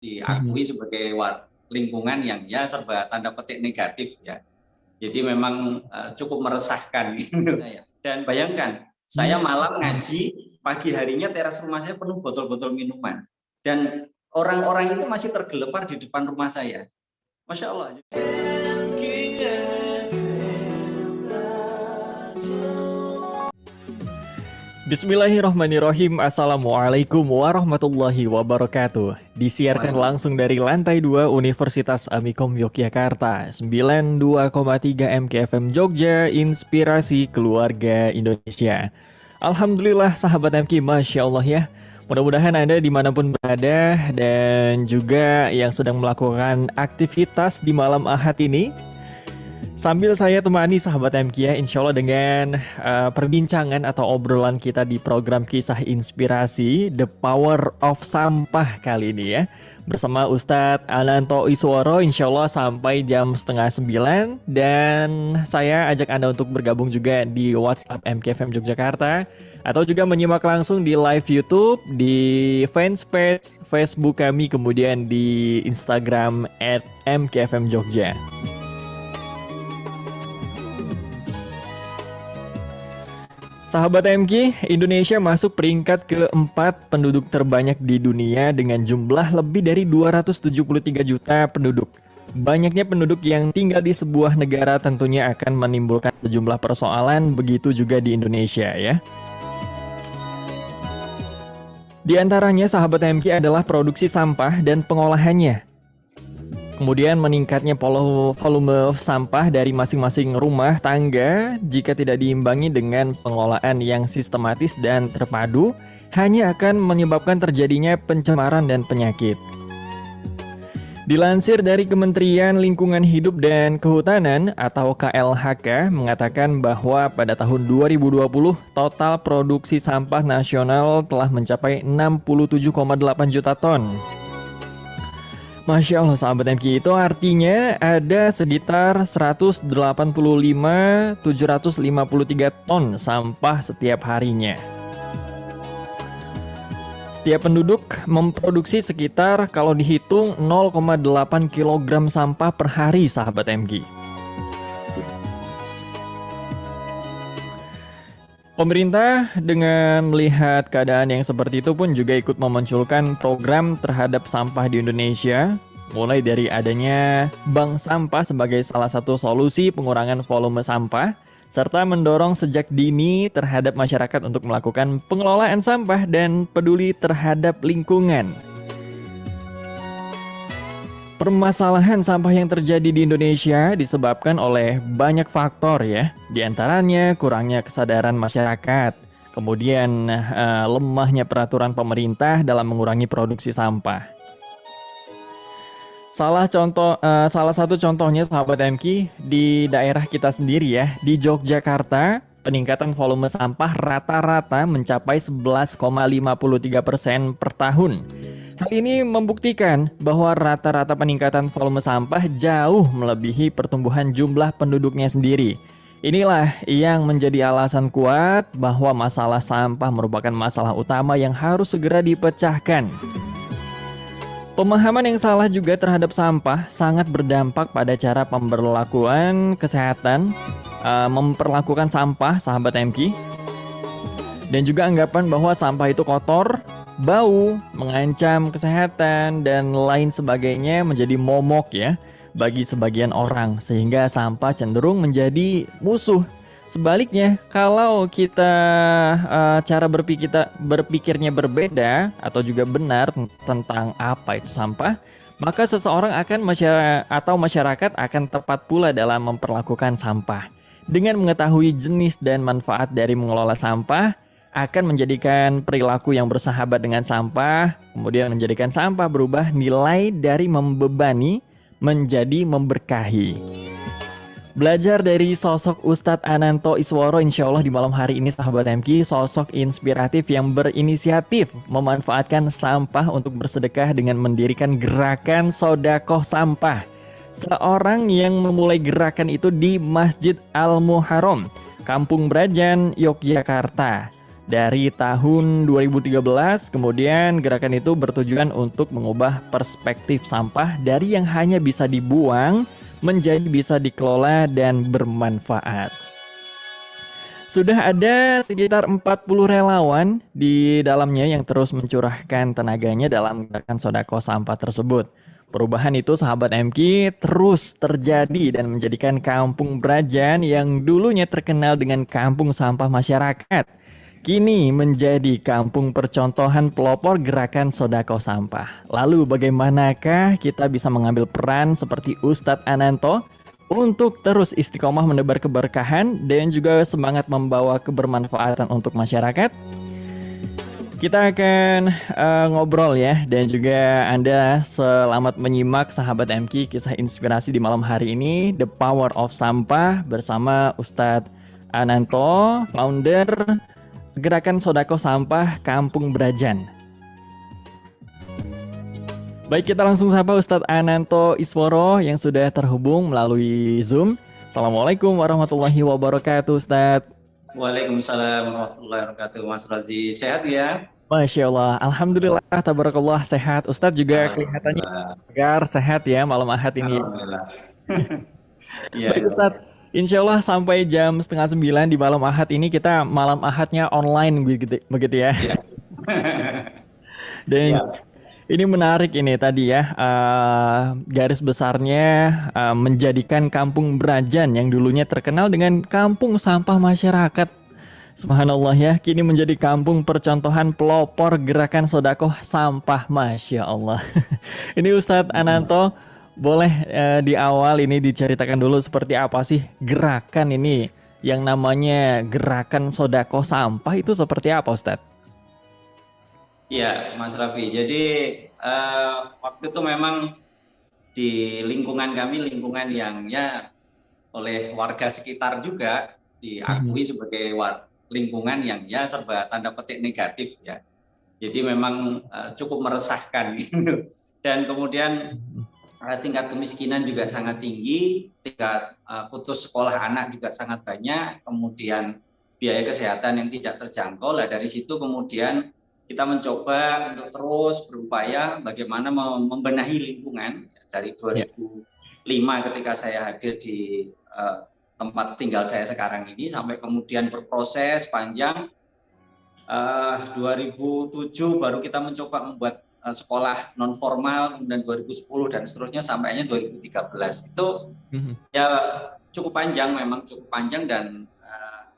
diakui sebagai lingkungan yang ya serba tanda petik negatif ya. Jadi memang cukup meresahkan gitu saya. Dan bayangkan, saya malam ngaji, pagi harinya teras rumah saya penuh botol-botol minuman. Dan orang-orang itu masih tergelepar di depan rumah saya. Masya Allah. Bismillahirrahmanirrahim. Assalamualaikum warahmatullahi wabarakatuh. Disiarkan langsung dari lantai 2 Universitas Amikom Yogyakarta, 92,3 MKFM Jogja, inspirasi keluarga Indonesia. Alhamdulillah sahabat MK, Masya Allah ya. Mudah-mudahan Anda dimanapun berada dan juga yang sedang melakukan aktivitas di malam Ahad ini, sambil saya temani sahabat MK ya, insya Allah dengan perbincangan atau obrolan kita di program Kisah Inspirasi The Power of Sampah kali ini ya. Bersama Ustadz Ananto Isworo, insya Allah sampai jam 8:30. Dan saya ajak Anda untuk bergabung juga di WhatsApp MKFM Yogyakarta, atau juga menyimak langsung di live YouTube, di fanspage Facebook kami, kemudian di Instagram @mkfmjogja. Sahabat MK, Indonesia masuk peringkat keempat penduduk terbanyak di dunia dengan jumlah lebih dari 273 juta penduduk. Banyaknya penduduk yang tinggal di sebuah negara tentunya akan menimbulkan sejumlah persoalan, begitu juga di Indonesia ya. Di antaranya sahabat MK adalah produksi sampah dan pengolahannya. Kemudian meningkatnya volume sampah dari masing-masing rumah tangga jika tidak diimbangi dengan pengelolaan yang sistematis dan terpadu hanya akan menyebabkan terjadinya pencemaran dan penyakit. Dilansir dari Kementerian Lingkungan Hidup dan Kehutanan atau KLHK mengatakan bahwa pada tahun 2020 total produksi sampah nasional telah mencapai 67,8 juta ton. Masya Allah sahabat MK, itu artinya ada sekitar 185.753 ton sampah setiap harinya. Setiap penduduk memproduksi sekitar kalau dihitung 0,8 kg sampah per hari sahabat MK. Pemerintah dengan melihat keadaan yang seperti itu pun juga ikut memunculkan program terhadap sampah di Indonesia, mulai dari adanya bank sampah sebagai salah satu solusi pengurangan volume sampah, serta mendorong sejak dini terhadap masyarakat untuk melakukan pengelolaan sampah dan peduli terhadap lingkungan. Permasalahan sampah yang terjadi di Indonesia disebabkan oleh banyak faktor ya. Di antaranya kurangnya kesadaran masyarakat, kemudian lemahnya peraturan pemerintah dalam mengurangi produksi sampah. Salah satu contohnya sahabat MK di daerah kita sendiri ya, di Yogyakarta, peningkatan volume sampah rata-rata mencapai 11,53% per tahun. Hal ini membuktikan bahwa rata-rata peningkatan volume sampah jauh melebihi pertumbuhan jumlah penduduknya sendiri. Inilah yang menjadi alasan kuat bahwa masalah sampah merupakan masalah utama yang harus segera dipecahkan. Pemahaman yang salah juga terhadap sampah sangat berdampak pada cara pemberlakuan kesehatan, memperlakukan sampah sahabat MK. Dan juga anggapan bahwa sampah itu kotor, bau, mengancam kesehatan, dan lain sebagainya menjadi momok ya bagi sebagian orang, sehingga sampah cenderung menjadi musuh. Sebaliknya, kalau kita cara berpikirnya berbeda atau juga benar tentang apa itu sampah, maka seseorang atau masyarakat akan tepat pula dalam memperlakukan sampah. Dengan mengetahui jenis dan manfaat dari mengelola sampah, akan menjadikan perilaku yang bersahabat dengan sampah, kemudian menjadikan sampah berubah nilai dari membebani menjadi memberkahi. Belajar dari sosok Ustadz Ananto Isworo, insya Allah di malam hari ini sahabat MK, sosok inspiratif yang berinisiatif memanfaatkan sampah untuk bersedekah dengan mendirikan gerakan Sodakoh Sampah. Seorang yang memulai gerakan itu di Masjid Al-Muharram, Kampung Brajan, Yogyakarta. dari tahun 2013. Kemudian gerakan itu bertujuan untuk mengubah perspektif sampah dari yang hanya bisa dibuang menjadi bisa dikelola dan bermanfaat. Sudah ada sekitar 40 relawan di dalamnya yang terus mencurahkan tenaganya dalam gerakan sodako sampah tersebut. Perubahan itu sahabat MQ terus terjadi dan menjadikan Kampung Brajan yang dulunya terkenal dengan kampung sampah masyarakat kini menjadi kampung percontohan pelopor gerakan sodako sampah. Lalu bagaimanakah kita bisa mengambil peran seperti Ustadz Ananto untuk terus istiqomah menebar keberkahan dan juga semangat membawa kebermanfaatan untuk masyarakat? Kita akan ngobrol ya, dan juga Anda selamat menyimak sahabat MQ kisah inspirasi di malam hari ini, The Power of Sampah bersama Ustadz Ananto, founder Gerakan Sodako Sampah Kampung Brajan. Baik, kita langsung sapa Ustadz Ananto Isworo yang sudah terhubung melalui Zoom. Assalamualaikum warahmatullahi wabarakatuh, Ustadz. Waalaikumsalam warahmatullahi wabarakatuh. Mas Razi, sehat ya? Masya Allah, Alhamdulillah, tabarakallah, sehat. Ustadz juga kelihatannya segar, sehat ya malam Ahad ini. Alhamdulillah. Baik Ustadz, insya Allah sampai jam 8:30 di malam Ahad ini kita malam Ahadnya online begitu ya. Ya. Dan ini menarik ini tadi ya, garis besarnya menjadikan Kampung Brajan yang dulunya terkenal dengan kampung sampah masyarakat, subhanallah ya, kini menjadi kampung percontohan pelopor gerakan sodakoh sampah, Masya Allah. Ini Ustadz Ananto, boleh di awal ini diceritakan dulu seperti apa sih gerakan ini yang namanya gerakan sodakoh sampah itu seperti apa Ustadz? Ya, Mas Raffi. Jadi waktu itu memang di lingkungan kami, lingkungan yang ya oleh warga sekitar juga diakui sebagai lingkungan yang ya serba tanda petik negatif ya. Jadi memang cukup meresahkan gitu. Dan kemudian tingkat kemiskinan juga sangat tinggi, tingkat putus sekolah anak juga sangat banyak, kemudian biaya kesehatan yang tidak terjangkau. Lah dari situ kemudian kita mencoba untuk terus berupaya bagaimana membenahi lingkungan. Dari 2005 ketika saya hadir di tempat tinggal saya sekarang ini sampai kemudian berproses panjang. 2007 baru kita mencoba membuat sekolah non formal, kemudian 2010 dan seterusnya sampainya 2013. Itu ya cukup panjang, memang cukup panjang, dan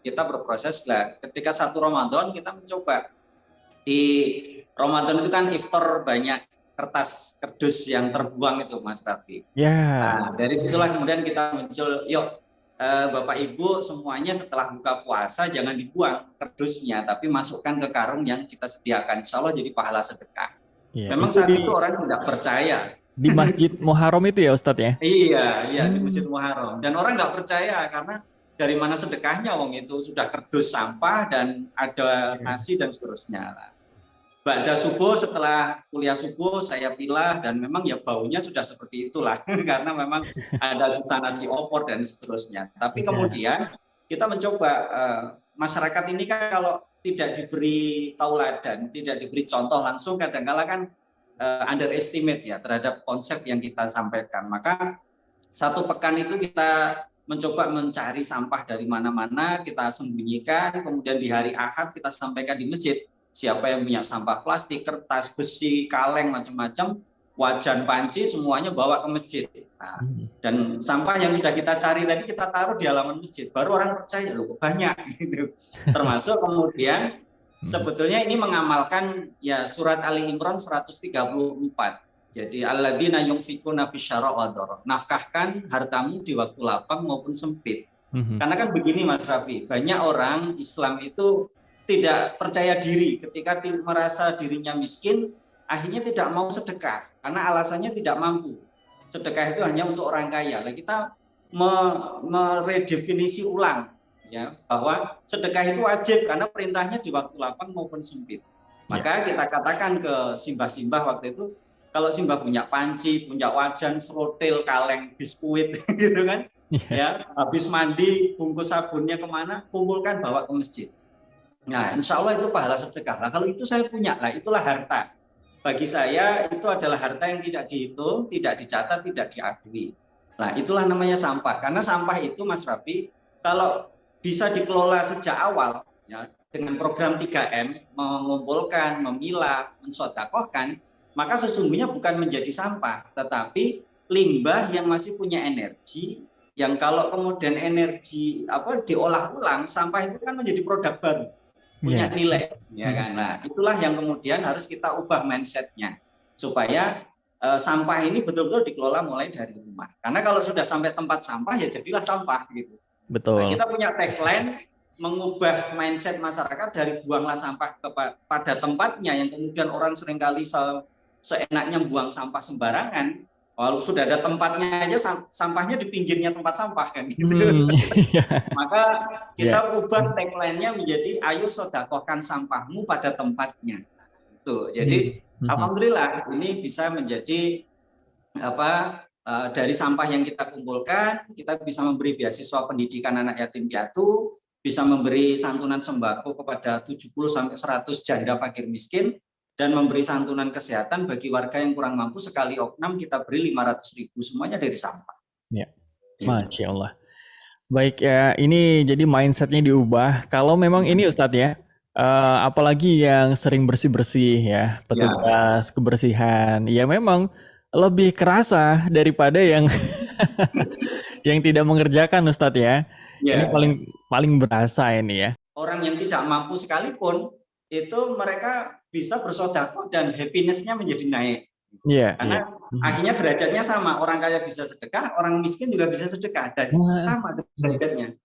kita berproses lah. Ketika satu Ramadan kita mencoba, di Ramadan itu kan iftar banyak kertas kardus yang terbuang itu Mas Raffi. Nah, dari situlah kemudian kita muncul, yuk Bapak Ibu semuanya setelah buka puasa jangan dibuang kardusnya, tapi masukkan ke karung yang kita sediakan, insya Allah jadi pahala sedekah. Memang saat itu orang tidak percaya. Di Masjid Muharram itu ya Ustadz ya? Iya, di Masjid Muharram. Dan orang nggak percaya karena dari mana sedekahnya, wong itu sudah kardus sampah dan ada nasi dan seterusnya. Ba'da subuh, setelah kuliah subuh saya pilah dan memang ya baunya sudah seperti itulah karena memang ada sisa nasi opor dan seterusnya. Tapi kemudian kita mencoba, masyarakat ini kan kalau tidak diberi tauladan, tidak diberi contoh langsung, kadang-kala kan underestimate ya terhadap konsep yang kita sampaikan. Maka satu pekan itu kita mencoba mencari sampah dari mana-mana, kita sembunyikan, kemudian di hari Ahad kita sampaikan di masjid. Siapa yang punya sampah plastik, kertas, besi, kaleng, macam-macam, wajan, panci, semuanya bawa ke masjid. Nah, dan sampah yang sudah kita cari tadi kita taruh di halaman masjid. Baru orang percaya, loh banyak gitu. Termasuk kemudian sebetulnya ini mengamalkan ya surat Ali Imran 134. Jadi alladzina yunfikuna fisyara wa dharra. Nafkahkan hartamu di waktu lapang maupun sempit. Karena kan begini Mas Raffi, banyak orang Islam itu tidak percaya diri ketika merasa dirinya miskin, akhirnya tidak mau sedekah karena alasannya tidak mampu. Sedekah itu hanya untuk orang kaya. Nah, kita meredefinisi ulang ya bahwa sedekah itu wajib karena perintahnya di waktu lapang maupun sempit. Maka kita katakan ke simbah-simbah waktu itu, kalau simbah punya panci, punya wajan, serotil, kaleng, biskuit gitu kan, ya habis mandi bungkus sabunnya kemana, kumpulkan bawa ke masjid. Nah, insya Allah itu pahala sedekah. Nah, kalau itu saya punya, lah itulah harta. Bagi saya itu adalah harta yang tidak dihitung, tidak dicatat, tidak diakui. Nah, itulah namanya sampah. Karena sampah itu, Mas Rafi, kalau bisa dikelola sejak awal, ya, dengan program 3M, mengumpulkan, memilah, mensodakohkan, maka sesungguhnya bukan menjadi sampah, tetapi limbah yang masih punya energi, yang kalau kemudian energi diolah ulang, sampah itu kan menjadi produk baru, punya Ya. nilai, ya kan. Nah, itulah yang kemudian harus kita ubah mindsetnya supaya sampah ini betul-betul dikelola mulai dari rumah. Karena kalau sudah sampai tempat sampah ya jadilah sampah gitu. Nah, Betul. kita punya tagline mengubah mindset masyarakat dari buanglah sampah pada tempatnya, yang kemudian orang seringkali seenaknya buang sampah sembarangan. Kalau sudah ada tempatnya aja, sampahnya di pinggirnya tempat sampah kan gitu. Iya. Maka Ya. kita ubah tagline-nya menjadi ayo sodakohkan sampahmu pada tempatnya. Tuh, jadi alhamdulillah ini bisa menjadi dari sampah yang kita kumpulkan, kita bisa memberi beasiswa pendidikan anak yatim piatu, bisa memberi santunan sembako kepada 70 sampai 100 janda fakir miskin, dan memberi santunan kesehatan bagi warga yang kurang mampu. Sekali opnam kita beri 500.000, semuanya dari sampah. Ya. Masya Allah. Baik ya, ini jadi mindsetnya diubah. Kalau memang ini Ustadz ya, apalagi yang sering bersih-bersih ya, petugas kebersihan, ya memang lebih kerasa daripada yang yang tidak mengerjakan Ustadz ya. Ini Ya. paling berasa ini ya. Orang yang tidak mampu sekalipun itu mereka bisa bersedekah dan happiness-nya menjadi naik. Iya, iya. Karena akhirnya derajatnya sama, orang kaya bisa sedekah, orang miskin juga bisa sedekah, dan sama derajatnya.